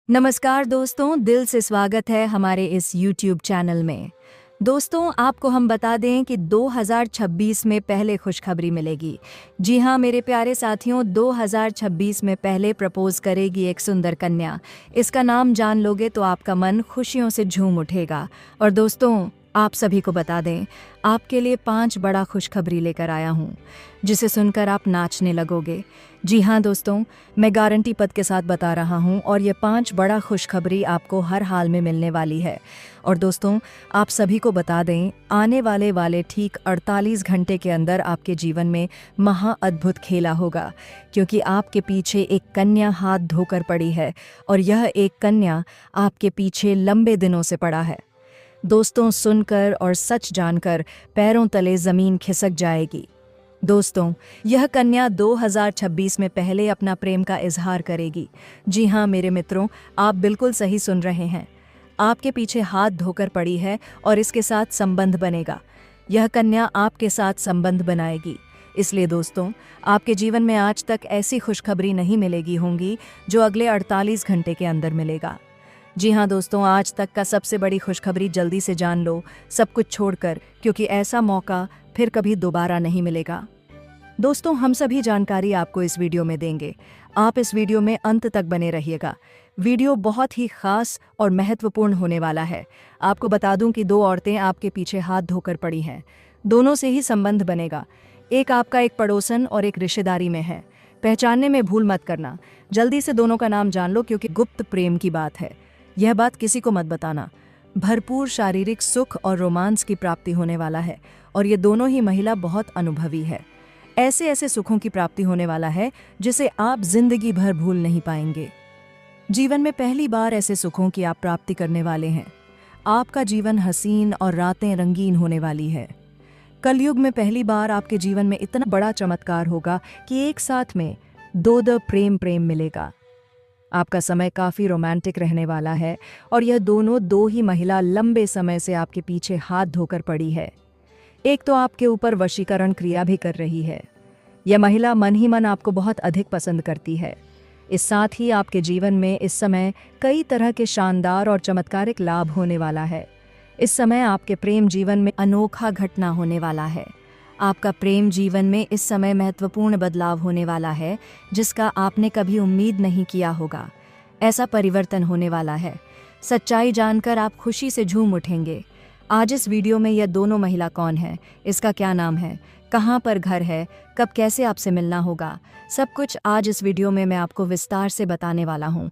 नमस्कार दोस्तों, दिल से स्वागत है हमारे इस YouTube चैनल में। दोस्तों, आपको हम बता दें कि 2026 में पहले खुशखबरी मिलेगी। जी हाँ मेरे प्यारे साथियों, 2026 में पहले प्रपोज करेगी एक सुंदर कन्या। इसका नाम जान लोगे तो आपका मन खुशियों से झूम उठेगा। और दोस्तों, आप सभी को बता दें, आपके लिए 5 बड़ा खुशखबरी लेकर आया हूँ, जिसे सुनकर आप नाचने लगोगे। जी हाँ दोस्तों, मैं गारंटी पद के साथ बता रहा हूँ और ये 5 बड़ा खुशखबरी आपको हर हाल में मिलने वाली है। और दोस्तों, आप सभी को बता दें, आने वाले ठीक 48 घंटे के अंदर आपके जीवन में महा अद्भुत खेला होगा, क्योंकि आपके पीछे एक कन्या हाथ धोकर पड़ी है और यह एक कन्या आपके पीछे लंबे दिनों से पड़ा है। दोस्तों, सुनकर और सच जानकर पैरों तले जमीन खिसक जाएगी। दोस्तों, यह कन्या 2026 में पहले अपना प्रेम का इजहार करेगी। जी हाँ मेरे मित्रों, आप बिल्कुल सही सुन रहे हैं। आपके पीछे हाथ धोकर पड़ी है और इसके साथ संबंध बनेगा। यह कन्या आपके साथ संबंध बनाएगी। इसलिए दोस्तों, आपके जीवन में आज तक ऐसी खुशखबरी नहीं मिलेगी होंगी जो अगले 48 घंटे के अंदर मिलेगा। जी हाँ दोस्तों, आज तक का सबसे बड़ी खुशखबरी जल्दी से जान लो, सब कुछ छोड़कर, क्योंकि ऐसा मौका फिर कभी दोबारा नहीं मिलेगा। दोस्तों, हम सभी जानकारी आपको इस वीडियो में देंगे। आप इस वीडियो में अंत तक बने रहिएगा। वीडियो बहुत ही खास और महत्वपूर्ण होने वाला है। आपको बता दूं कि 2 औरतें आपके पीछे हाथ धोकर पड़ी हैं। दोनों से ही संबंध बनेगा। एक आपका एक पड़ोसन और एक रिश्तेदारी में है। पहचानने में भूल मत करना। जल्दी से दोनों का नाम जान लो, क्योंकि गुप्त प्रेम की बात है। यह बात किसी को मत बताना। भरपूर शारीरिक सुख और रोमांस की प्राप्ति होने वाला है और ये दोनों ही महिला बहुत अनुभवी है। ऐसे ऐसे सुखों की प्राप्ति होने वाला है जिसे आप जिंदगी भर भूल नहीं पाएंगे। जीवन में पहली बार ऐसे सुखों की आप प्राप्ति करने वाले हैं। आपका जीवन हसीन और रातें रंगीन होने वाली है। कलयुग में पहली बार आपके जीवन में इतना बड़ा चमत्कार होगा कि एक साथ में दो प्रेम मिलेगा। आपका समय काफ़ी रोमांटिक रहने वाला है और यह दोनों 2 ही महिला लंबे समय से आपके पीछे हाथ धोकर पड़ी है। एक तो आपके ऊपर वशीकरण क्रिया भी कर रही है। यह महिला मन ही मन आपको बहुत अधिक पसंद करती है। इस साथ ही आपके जीवन में इस समय कई तरह के शानदार और चमत्कारिक लाभ होने वाला है। इस समय आपके प्रेम जीवन में अनोखा घटना होने वाला है। आपका प्रेम जीवन में इस समय महत्वपूर्ण बदलाव होने वाला है, जिसका आपने कभी उम्मीद नहीं किया होगा। ऐसा परिवर्तन होने वाला है। सच्चाई जानकर आप खुशी से झूम उठेंगे। आज इस वीडियो में यह दोनों महिला कौन है, इसका क्या नाम है, कहाँ पर घर है, कब कैसे आपसे मिलना होगा, सब कुछ आज इस वीडियो में मैं आपको विस्तार से बताने वाला हूँ।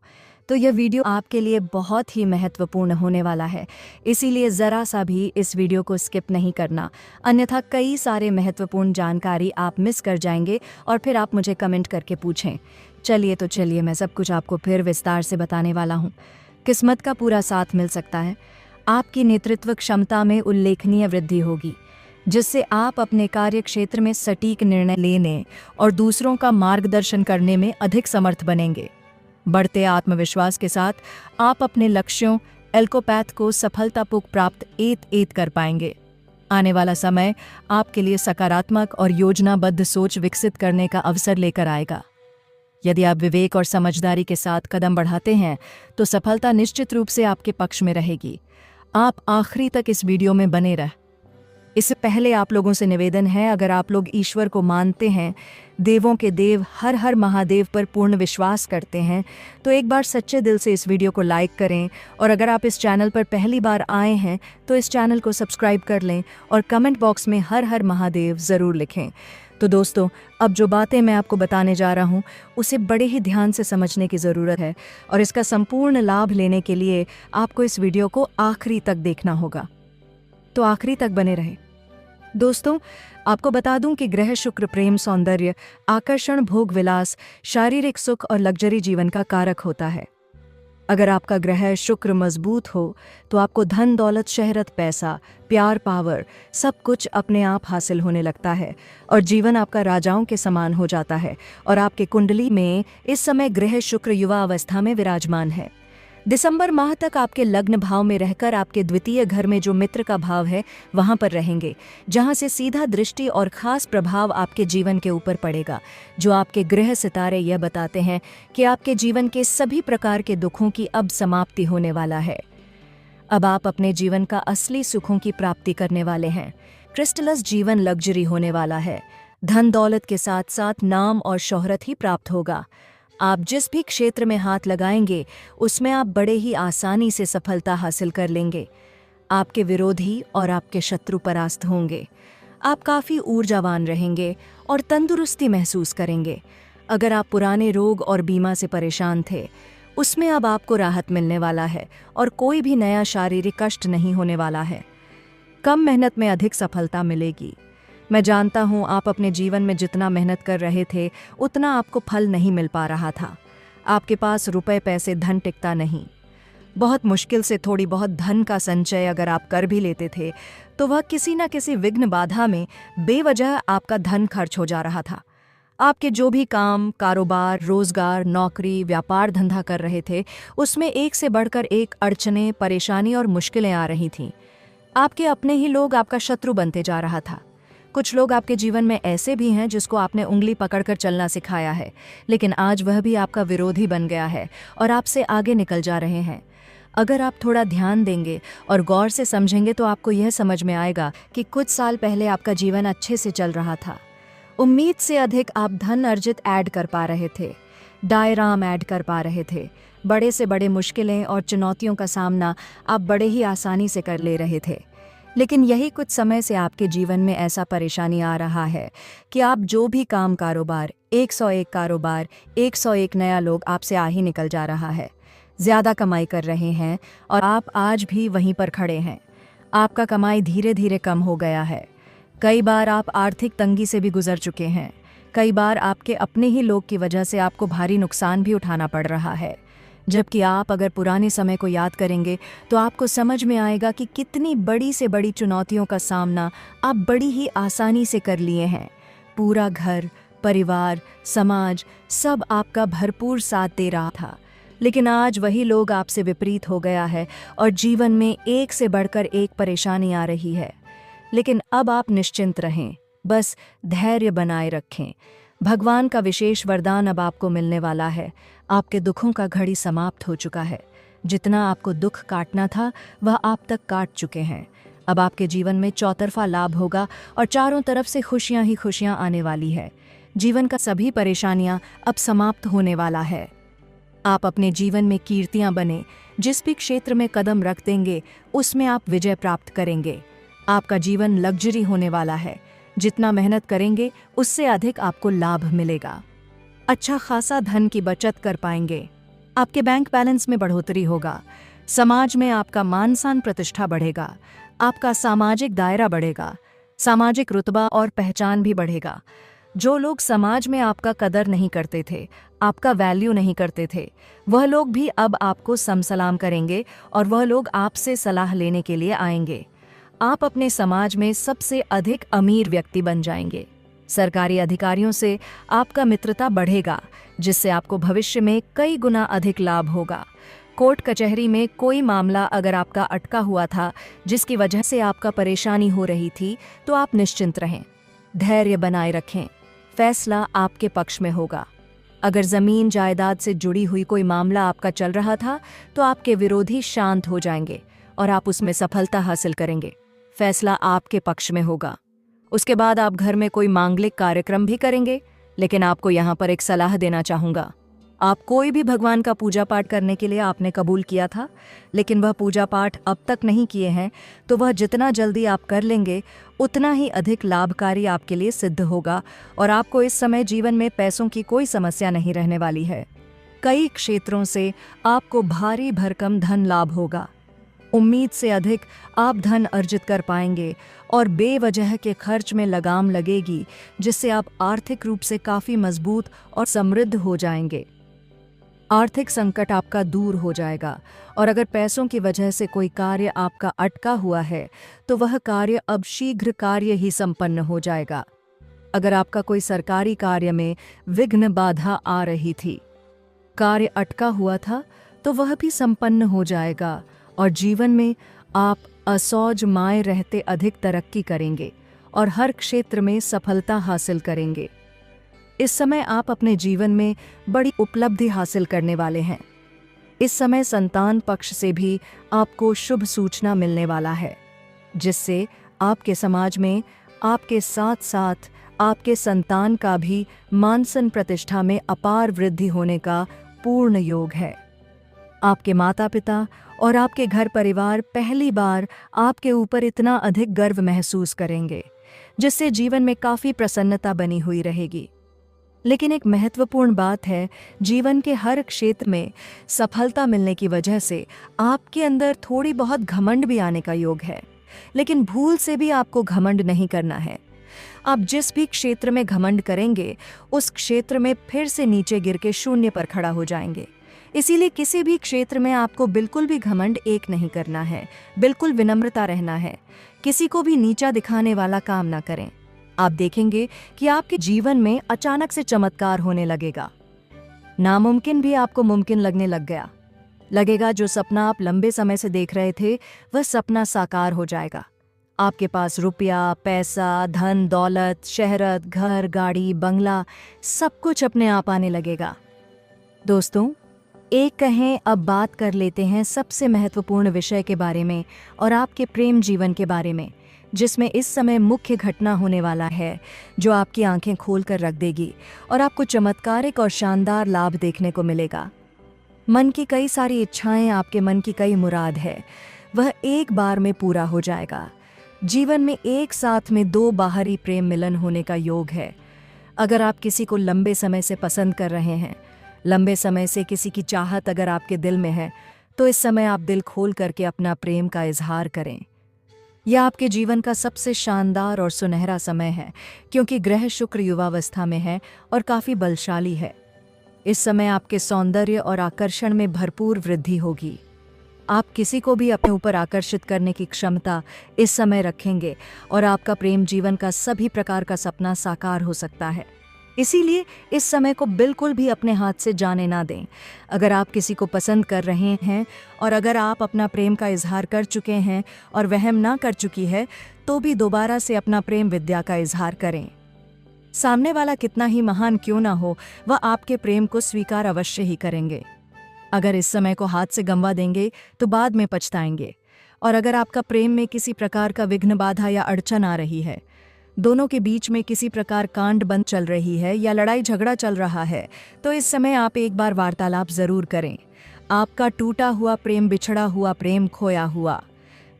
तो यह वीडियो आपके लिए बहुत ही महत्वपूर्ण होने वाला है, इसीलिए ज़रा सा भी इस वीडियो को स्किप नहीं करना, अन्यथा कई सारे महत्वपूर्ण जानकारी आप मिस कर जाएंगे और फिर आप मुझे कमेंट करके पूछें। चलिए मैं सब कुछ आपको फिर विस्तार से बताने वाला हूँ। किस्मत का पूरा साथ मिल सकता है। आपकी नेतृत्व क्षमता में उल्लेखनीय वृद्धि होगी, जिससे आप अपने कार्य क्षेत्र में सटीक निर्णय लेने और दूसरों का मार्गदर्शन करने में अधिक समर्थ बनेंगे। बढ़ते आत्मविश्वास के साथ आप अपने लक्ष्यों एल्कोपैथ को सफलतापूर्वक प्राप्त कर पाएंगे। आने वाला समय आपके लिए सकारात्मक और योजनाबद्ध सोच विकसित करने का अवसर लेकर आएगा। यदि आप विवेक और समझदारी के साथ कदम बढ़ाते हैं तो सफलता निश्चित रूप से आपके पक्ष में रहेगी। आप आखिरी तक इस वीडियो में बने रह। इससे पहले आप लोगों से निवेदन है, अगर आप लोग ईश्वर को मानते हैं, देवों के देव हर हर महादेव पर पूर्ण विश्वास करते हैं, तो एक बार सच्चे दिल से इस वीडियो को लाइक करें। और अगर आप इस चैनल पर पहली बार आए हैं तो इस चैनल को सब्सक्राइब कर लें और कमेंट बॉक्स में हर हर महादेव ज़रूर लिखें। तो दोस्तों, अब जो बातें मैं आपको बताने जा रहा हूँ उसे बड़े ही ध्यान से समझने की ज़रूरत है और इसका संपूर्ण लाभ लेने के लिए आपको इस वीडियो को आखिरी तक देखना होगा। तो आखिरी तक बने रहें। दोस्तों, आपको बता दूं कि ग्रह शुक्र प्रेम, सौंदर्य, आकर्षण, भोग विलास, शारीरिक सुख और लग्जरी जीवन का कारक होता है। अगर आपका ग्रह शुक्र मजबूत हो तो आपको धन दौलत, शहरत, पैसा, प्यार, पावर सब कुछ अपने आप हासिल होने लगता है और जीवन आपका राजाओं के समान हो जाता है। और आपके कुंडली में इस समय ग्रह शुक्र युवा अवस्था में विराजमान है। दिसंबर माह तक आपके लग्न भाव में रहकर आपके द्वितीय घर में जो मित्र का भाव है वहां पर रहेंगे, जहां से सीधा दृष्टि और खास प्रभाव आपके जीवन के ऊपर पड़ेगा। जो आपके ग्रह सितारे यह बताते हैं कि आपके जीवन के सभी प्रकार के दुखों की अब समाप्ति होने वाला है। अब आप अपने जीवन का असली सुखों की प्राप्ति करने वाले हैं। क्रिस्टलस जीवन लग्जरी होने वाला है। धन दौलत के साथ साथ नाम और शोहरत ही प्राप्त होगा। आप जिस भी क्षेत्र में हाथ लगाएंगे उसमें आप बड़े ही आसानी से सफलता हासिल कर लेंगे। आपके विरोधी और आपके शत्रु परास्त होंगे। आप काफ़ी ऊर्जावान रहेंगे और तंदुरुस्ती महसूस करेंगे। अगर आप पुराने रोग और बीमा से परेशान थे, उसमें अब आपको राहत मिलने वाला है और कोई भी नया शारीरिक कष्ट नहीं होने वाला है। कम मेहनत में अधिक सफलता मिलेगी। मैं जानता हूँ आप अपने जीवन में जितना मेहनत कर रहे थे उतना आपको फल नहीं मिल पा रहा था। आपके पास रुपए पैसे धन टिकता नहीं। बहुत मुश्किल से थोड़ी बहुत धन का संचय अगर आप कर भी लेते थे तो वह किसी न किसी विघ्न बाधा में बेवजह आपका धन खर्च हो जा रहा था। आपके जो भी काम, कारोबार, रोजगार, नौकरी, व्यापार धंधा कर रहे थे उसमें एक से बढ़कर एक अड़चनें, परेशानी और मुश्किलें आ रही थीं। आपके अपने ही लोग आपका शत्रु बनते जा रहा था। कुछ लोग आपके जीवन में ऐसे भी हैं जिसको आपने उंगली पकड़कर चलना सिखाया है, लेकिन आज वह भी आपका विरोधी बन गया है और आपसे आगे निकल जा रहे हैं। अगर आप थोड़ा ध्यान देंगे और गौर से समझेंगे तो आपको यह समझ में आएगा कि कुछ साल पहले आपका जीवन अच्छे से चल रहा था। उम्मीद से अधिक आप धन अर्जित ऐड कर पा रहे थे, डायराम ऐड कर पा रहे थे। बड़े से बड़े मुश्किलें और चुनौतियों का सामना आप बड़े ही आसानी से कर ले रहे थे। लेकिन यही कुछ समय से आपके जीवन में ऐसा परेशानी आ रहा है कि आप जो भी काम, कारोबार, 101 कारोबार, 101 नया लोग आपसे आ ही निकल जा रहा है। ज़्यादा कमाई कर रहे हैं और आप आज भी वहीं पर खड़े हैं। आपका कमाई धीरे धीरे कम हो गया है। कई बार आप आर्थिक तंगी से भी गुजर चुके हैं। कई बार आपके अपने ही लोग की वजह से आपको भारी नुकसान भी उठाना पड़ रहा है। जबकि आप अगर पुराने समय को याद करेंगे तो आपको समझ में आएगा कि कितनी बड़ी से बड़ी चुनौतियों का सामना आप बड़ी ही आसानी से कर लिए हैं। पूरा घर, परिवार, समाज सब आपका भरपूर साथ दे रहा था, लेकिन आज वही लोग आपसे विपरीत हो गया है और जीवन में एक से बढ़कर एक परेशानी आ रही है। लेकिन अब आप निश्चिंत रहें, बस धैर्य बनाए रखें। भगवान का विशेष वरदान अब आपको मिलने वाला है। आपके दुखों का घड़ी समाप्त हो चुका है। जितना आपको दुख काटना था वह आप तक काट चुके हैं। अब आपके जीवन में चौतरफा लाभ होगा और चारों तरफ से खुशियां ही खुशियां आने वाली है। जीवन का सभी परेशानियां अब समाप्त होने वाला है। आप अपने जीवन में कीर्तियां बने। जिस भी क्षेत्र में कदम रख देंगे उसमें आप विजय प्राप्त करेंगे। आपका जीवन लग्जरी होने वाला है। जितना मेहनत करेंगे उससे अधिक आपको लाभ मिलेगा। अच्छा खासा धन की बचत कर पाएंगे। आपके बैंक बैलेंस में बढ़ोतरी होगा। समाज में आपका मान सम्मान प्रतिष्ठा बढ़ेगा। आपका सामाजिक दायरा बढ़ेगा। सामाजिक रुतबा और पहचान भी बढ़ेगा। जो लोग समाज में आपका कदर नहीं करते थे, आपका वैल्यू नहीं करते थे, वह लोग भी अब आपको समसलाम करेंगे और वह लोग आपसे सलाह लेने के लिए आएंगे। आप अपने समाज में सबसे अधिक अमीर व्यक्ति बन जाएंगे। सरकारी अधिकारियों से आपका मित्रता बढ़ेगा, जिससे आपको भविष्य में कई गुना अधिक लाभ होगा। कोर्ट कचहरी में कोई मामला अगर आपका अटका हुआ था जिसकी वजह से आपका परेशानी हो रही थी, तो आप निश्चिंत रहें, धैर्य बनाए रखें। फैसला आपके पक्ष में होगा। अगर जमीन जायदाद से जुड़ी हुई कोई मामला आपका चल रहा था तो आपके विरोधी शांत हो जाएंगे और आप उसमें सफलता हासिल करेंगे। फैसला आपके पक्ष में होगा। उसके बाद आप घर में कोई मांगलिक कार्यक्रम भी करेंगे, लेकिन आपको यहाँ पर एक सलाह देना चाहूँगा। आप कोई भी भगवान का पूजा पाठ करने के लिए आपने कबूल किया था, लेकिन वह पूजा पाठ अब तक नहीं किए हैं, तो वह जितना जल्दी आप कर लेंगे उतना ही अधिक लाभकारी आपके लिए सिद्ध होगा और आपको इस समय जीवन में पैसों की कोई समस्या नहीं रहने वाली है। कई क्षेत्रों से आपको भारी भरकम धन लाभ होगा। उम्मीद से अधिक आप धन अर्जित कर पाएंगे और बेवजह के खर्च में लगाम लगेगी, जिससे आप आर्थिक रूप से काफ़ी मजबूत और समृद्ध हो जाएंगे। आर्थिक संकट आपका दूर हो जाएगा और अगर पैसों की वजह से कोई कार्य आपका अटका हुआ है तो वह कार्य अब शीघ्र कार्य ही संपन्न हो जाएगा। अगर आपका कोई सरकारी कार्य में विघ्न बाधा आ रही थी, कार्य अटका हुआ था, तो वह भी संपन्न हो जाएगा और जीवन में आप असौज माए रहते अधिक तरक्की करेंगे और हर क्षेत्र में सफलता हासिल करेंगे। इस समय आप अपने जीवन में बड़ी उपलब्धि हासिल करने वाले हैं। इस समय संतान पक्ष से भी आपको शुभ सूचना मिलने वाला है, जिससे आपके समाज में आपके साथ साथ आपके संतान का भी मान सम्मान प्रतिष्ठा में अपार वृद्धि होने का पूर्ण योग है। आपके माता पिता और आपके घर परिवार पहली बार आपके ऊपर इतना अधिक गर्व महसूस करेंगे, जिससे जीवन में काफ़ी प्रसन्नता बनी हुई रहेगी। लेकिन एक महत्वपूर्ण बात है, जीवन के हर क्षेत्र में सफलता मिलने की वजह से आपके अंदर थोड़ी बहुत घमंड भी आने का योग है। लेकिन भूल से भी आपको घमंड नहीं करना है। आप जिस भी क्षेत्र में घमंड करेंगे, उस क्षेत्र में फिर से नीचे गिर के शून्य पर खड़ा हो जाएंगे। इसीलिए किसी भी क्षेत्र में आपको बिल्कुल भी घमंड एक नहीं करना है, बिल्कुल विनम्रता रहना है। किसी को भी नीचा दिखाने वाला काम ना करें। आप देखेंगे कि आपके जीवन में अचानक से चमत्कार होने लगेगा। नामुमकिन भी आपको मुमकिन लगने लग गया। लगेगा जो सपना आप लंबे समय से देख रहे थे, वह सपना साकार हो जाएगा। आपके पास रुपया, पैसा, धन, दौलत, शहरत, घर, गाड़ी, बंगला सब कुछ अपने आप आने लगेगा। दोस्तों, एक कहें अब बात कर लेते हैं सबसे महत्वपूर्ण विषय के बारे में और आपके प्रेम जीवन के बारे में, जिसमें इस समय मुख्य घटना होने वाला है जो आपकी आंखें खोल कर रख देगी और आपको चमत्कारिक और शानदार लाभ देखने को मिलेगा। मन की कई सारी इच्छाएं, आपके मन की कई मुराद है, वह एक बार में पूरा हो जाएगा। जीवन में एक साथ में दो बाहरी प्रेम मिलन होने का योग है। अगर आप किसी को लंबे समय से पसंद कर रहे हैं, लंबे समय से किसी की चाहत अगर आपके दिल में है, तो इस समय आप दिल खोल करके अपना प्रेम का इजहार करें। यह आपके जीवन का सबसे शानदार और सुनहरा समय है, क्योंकि ग्रह शुक्र युवावस्था में है और काफ़ी बलशाली है। इस समय आपके सौंदर्य और आकर्षण में भरपूर वृद्धि होगी। आप किसी को भी अपने ऊपर आकर्षित करने की क्षमता इस समय रखेंगे और आपका प्रेम जीवन का सभी प्रकार का सपना साकार हो सकता है। इसीलिए इस समय को बिल्कुल भी अपने हाथ से जाने ना दें। अगर आप किसी को पसंद कर रहे हैं और अगर आप अपना प्रेम का इजहार कर चुके हैं और वहम ना कर चुकी है, तो भी दोबारा से अपना प्रेम विद्या का इजहार करें। सामने वाला कितना ही महान क्यों ना हो, वह आपके प्रेम को स्वीकार अवश्य ही करेंगे। अगर इस समय को हाथ से गंवा देंगे तो बाद में पछताएंगे। और अगर आपका प्रेम में किसी प्रकार का विघ्न, बाधा या अड़चन आ रही है, दोनों के बीच में किसी प्रकार कांड बंद चल रही है या लड़ाई झगड़ा चल रहा है, तो इस समय आप एक बार वार्तालाप जरूर करें। आपका टूटा हुआ प्रेम, बिछड़ा हुआ प्रेम, खोया हुआ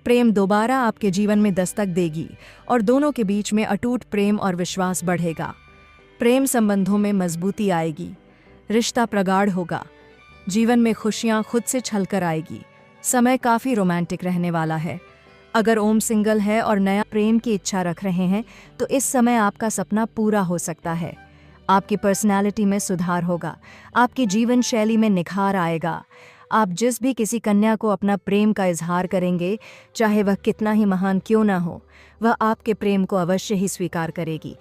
प्रेम दोबारा आपके जीवन में दस्तक देगी और दोनों के बीच में अटूट प्रेम और विश्वास बढ़ेगा। प्रेम संबंधों में मजबूती आएगी, रिश्ता प्रगाढ़ होगा, जीवन में खुशियां खुद से छलकर आएगी। समय काफ़ी रोमांटिक रहने वाला है। अगर ओम सिंगल है और नया प्रेम की इच्छा रख रहे हैं, तो इस समय आपका सपना पूरा हो सकता है। आपकी पर्सनालिटी में सुधार होगा, आपकी जीवन शैली में निखार आएगा। आप जिस भी किसी कन्या को अपना प्रेम का इजहार करेंगे, चाहे वह कितना ही महान क्यों ना हो, वह आपके प्रेम को अवश्य ही स्वीकार करेगी।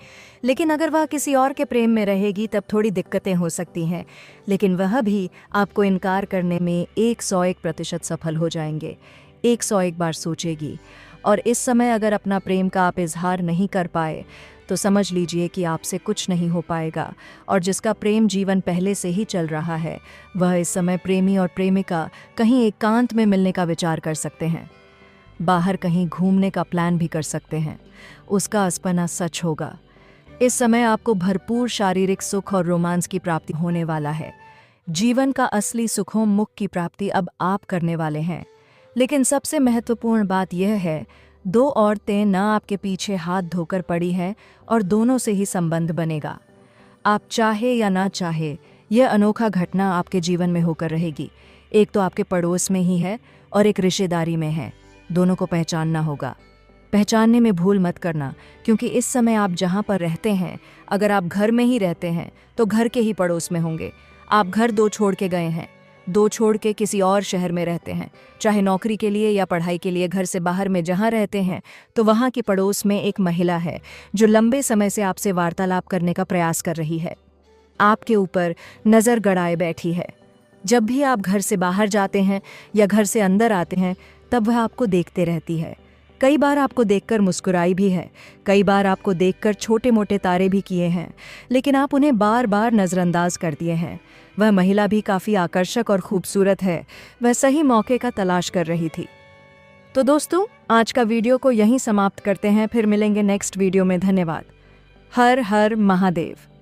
लेकिन अगर वह किसी और के प्रेम में रहेगी, तब थोड़ी दिक्कतें हो सकती हैं, लेकिन वह भी आपको इनकार करने में 101% सफल हो जाएंगे। 101 बार सोचेगी। और इस समय अगर अपना प्रेम का आप इजहार नहीं कर पाए, तो समझ लीजिए कि आपसे कुछ नहीं हो पाएगा। और जिसका प्रेम जीवन पहले से ही चल रहा है, वह इस समय प्रेमी और प्रेमिका कहीं एकांत में मिलने का विचार कर सकते हैं, बाहर कहीं घूमने का प्लान भी कर सकते हैं। उसका अस्पना सच होगा। इस समय आपको भरपूर शारीरिक सुख और रोमांस की प्राप्ति होने वाला है। जीवन का असली सुखों मुख की प्राप्ति अब आप करने वाले हैं। लेकिन सबसे महत्वपूर्ण बात यह है, 2 औरतें ना आपके पीछे हाथ धोकर पड़ी हैं और दोनों से ही संबंध बनेगा। आप चाहे या ना चाहे, यह अनोखा घटना आपके जीवन में होकर रहेगी। एक तो आपके पड़ोस में ही है और एक रिश्तेदारी में है। दोनों को पहचानना होगा। पहचानने में भूल मत करना, क्योंकि इस समय आप जहाँ पर रहते हैं, अगर आप घर में ही रहते हैं तो घर के ही पड़ोस में होंगे। आप घर 2 छोड़ के गए हैं, 2 छोड़ के किसी और शहर में रहते हैं, चाहे नौकरी के लिए या पढ़ाई के लिए घर से बाहर में जहाँ रहते हैं, तो वहाँ की पड़ोस में एक महिला है जो लंबे समय से आपसे वार्तालाप करने का प्रयास कर रही है। आपके ऊपर नज़र गड़ाए बैठी है। जब भी आप घर से बाहर जाते हैं या घर से अंदर आते हैं, तब वह आपको देखते रहती है। कई बार आपको देखकर मुस्कुराई भी है, कई बार आपको देखकर छोटे मोटे तारे भी किए हैं, लेकिन आप उन्हें बार बार नज़रअंदाज कर दिए हैं। वह महिला भी काफ़ी आकर्षक और खूबसूरत है, वह सही मौके का तलाश कर रही थी। तो दोस्तों, आज का वीडियो को यहीं समाप्त करते हैं, फिर मिलेंगे नेक्स्ट वीडियो में। धन्यवाद। हर हर महादेव।